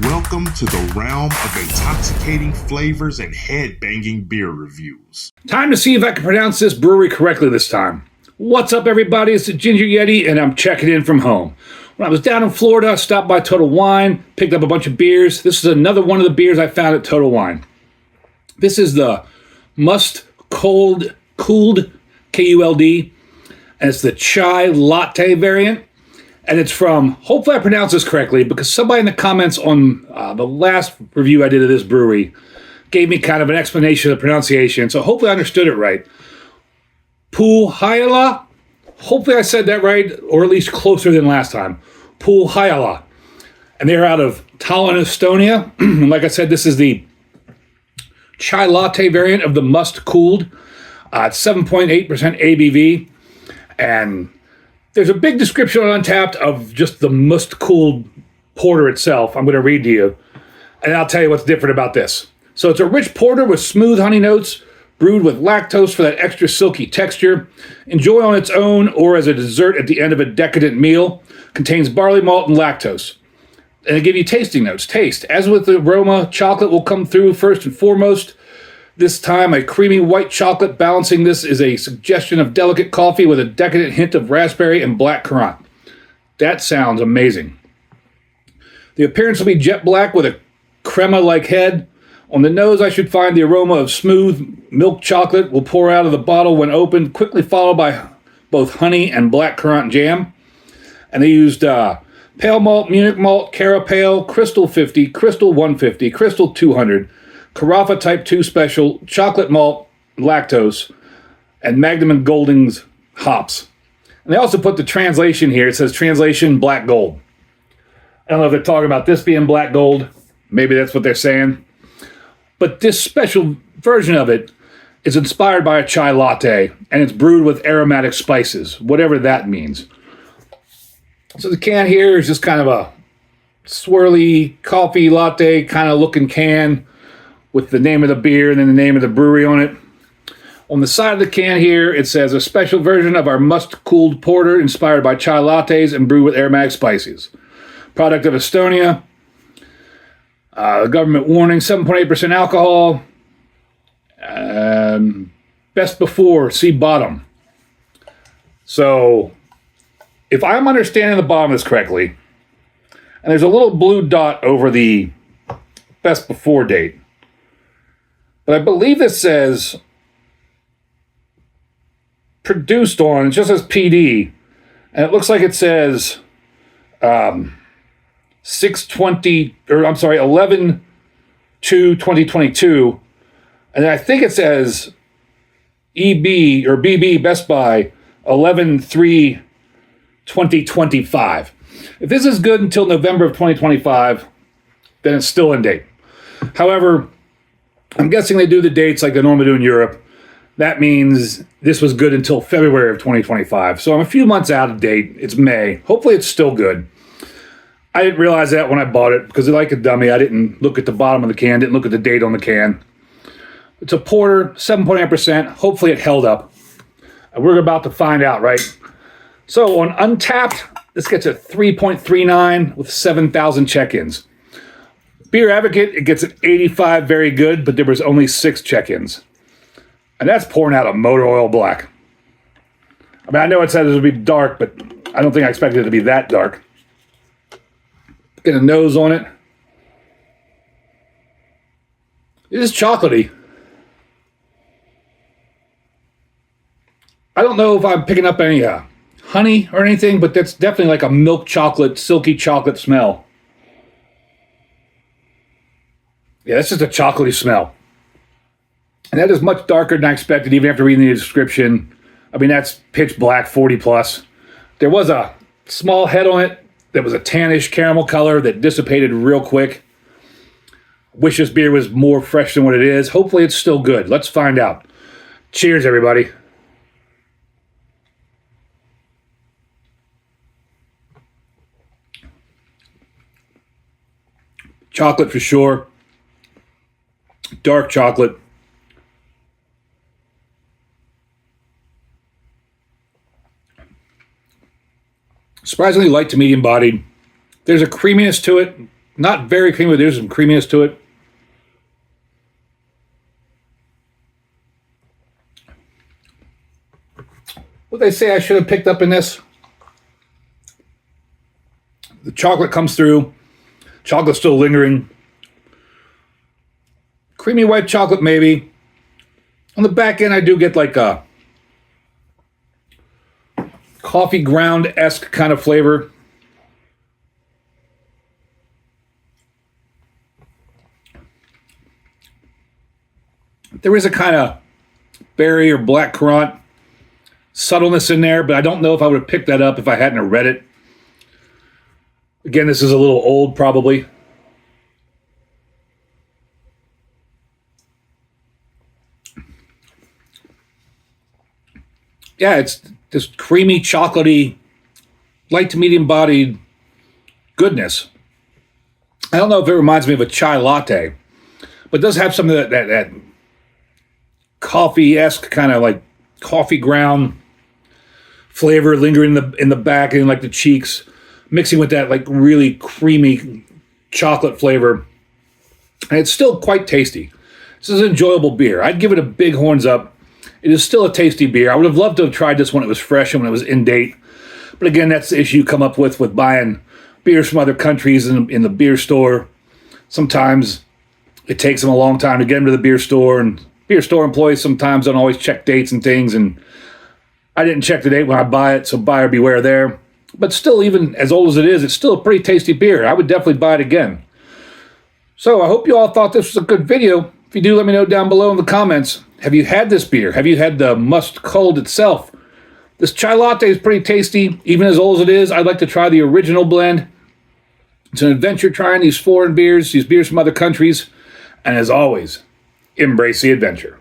Welcome to the realm of intoxicating flavors and head-banging beer reviews. Time to see if I can pronounce this brewery correctly this time. What's up, everybody? It's the Ginger Yeti, and I'm checking in from home. When I was down in Florida, I stopped by Total Wine, picked up a bunch of beers. This is another one of the beers I found at Total Wine. This is the Must Kuld, K-U-L-D, and it's the Chia Latte variant. And it's from, hopefully I pronounce this correctly, because somebody in the comments on the last review I did of this brewery gave me kind of an explanation of the pronunciation, so hopefully I understood it right. Põhjala, hopefully I said that right, or at least closer than last time. Põhjala. And they're out of Tallin, Estonia. And like I said, this is the Chia Latte variant of the Must Kuld. It's 7.8% ABV, and there's a big description on Untappd of just the Must Kuld Porter itself. I'm going to read to you, and I'll tell you what's different about this. So it's a rich porter with smooth honey notes, brewed with lactose for that extra silky texture. Enjoy on its own or as a dessert at the end of a decadent meal. Contains barley malt and lactose. And they give you tasting notes. Taste. As with the aroma, chocolate will come through first and foremost. This time, a creamy white chocolate balancing this is a suggestion of delicate coffee with a decadent hint of raspberry and black currant. That sounds amazing. The appearance will be jet black with a crema-like head. On the nose, I should find the aroma of smooth milk chocolate will pour out of the bottle when opened, quickly followed by both honey and black currant jam. And they used pale malt, Munich malt, Cara Pale, Crystal 50, Crystal 150, Crystal 200, Carafa Type 2 Special, chocolate malt, lactose, and Magnum and Golding's hops. And they also put the translation here. It says translation black gold. I don't know if they're talking about this being black gold. Maybe that's what they're saying. But this special version of it is inspired by a chai latte, and it's brewed with aromatic spices, whatever that means. So the can here is just kind of a swirly coffee latte kind of looking can with the name of the beer and then the name of the brewery on it. On the side of the can here, it says a special version of our Must Kuld Porter inspired by chai lattes and brewed with aromatic spices. Product of Estonia. The government warning, 7.8% alcohol. Best before, see bottom. So, if I'm understanding the bottom of this correctly, and there's a little blue dot over the best before date, but I believe this says produced on, it just says PD, and it looks like it says 11/2/2022, and I think it says EB or BB Best Buy 11/3/2025. If this is good until November of 2025, then it's still in date. However, I'm guessing they do the dates like they normally do in Europe. That means this was good until February of 2025. So I'm a few months out of date. It's May. Hopefully it's still good. I didn't realize that when I bought it because like a dummy, I didn't look at the bottom of the can, didn't look at the date on the can. It's a porter, 7.8%. Hopefully it held up. And we're about to find out, right? So on Untappd, this gets a 3.39 with 7,000 check-ins. Beer Advocate, it gets an 85, very good, but there was only 6 check-ins. And that's pouring out a motor oil black. I mean, I know it said it would be dark, but I don't think I expected it to be that dark. Get a nose on it. It is chocolatey. I don't know if I'm picking up any honey or anything, but that's definitely like a milk chocolate, silky chocolate smell. Yeah, that's just a chocolatey smell. And that is much darker than I expected, even after reading the description. I mean, that's pitch black, 40 plus. There was a small head on it that was a tannish caramel color that dissipated real quick. Wish this beer was more fresh than what it is. Hopefully it's still good. Let's find out. Cheers, everybody. Chocolate for sure. Dark chocolate. Surprisingly light to medium bodied. There's a creaminess to it, Not very creamy, but there's some creaminess to it. What they say I should have picked up in this? The chocolate comes through. Chocolate's still lingering. Creamy white chocolate, maybe. On the back end, I do get like a coffee ground-esque kind of flavor. There is a kind of berry or black currant subtleness in there, but I don't know if I would have picked that up if I hadn't have read it. Again, this is a little old, probably. Yeah, it's just creamy, chocolatey, light to medium bodied goodness. I don't know if it reminds me of a chai latte, but it does have some of that coffee-esque kind of like coffee ground flavor lingering in the back and like the cheeks, mixing with that like really creamy chocolate flavor. And it's still quite tasty. This is an enjoyable beer. I'd give it a big horns up. It is still a tasty beer. I would have loved to have tried this when it was fresh and when it was in date. But again, that's the issue you come up with buying beers from other countries in the beer store. Sometimes it takes them a long time to get them to the beer store, and beer store employees sometimes don't always check dates and things, and I didn't check the date when I buy it, so buyer beware there. But still, even as old as it is, it's still a pretty tasty beer. I would definitely buy it again. So I hope you all thought this was a good video. If you do, let me know down below in the comments. Have you had this beer? Have you had the Must Kuld itself? This chai latte is pretty tasty, even as old as it is. I'd like to try the original blend. It's an adventure trying these foreign beers, these beers from other countries. And as always, embrace the adventure.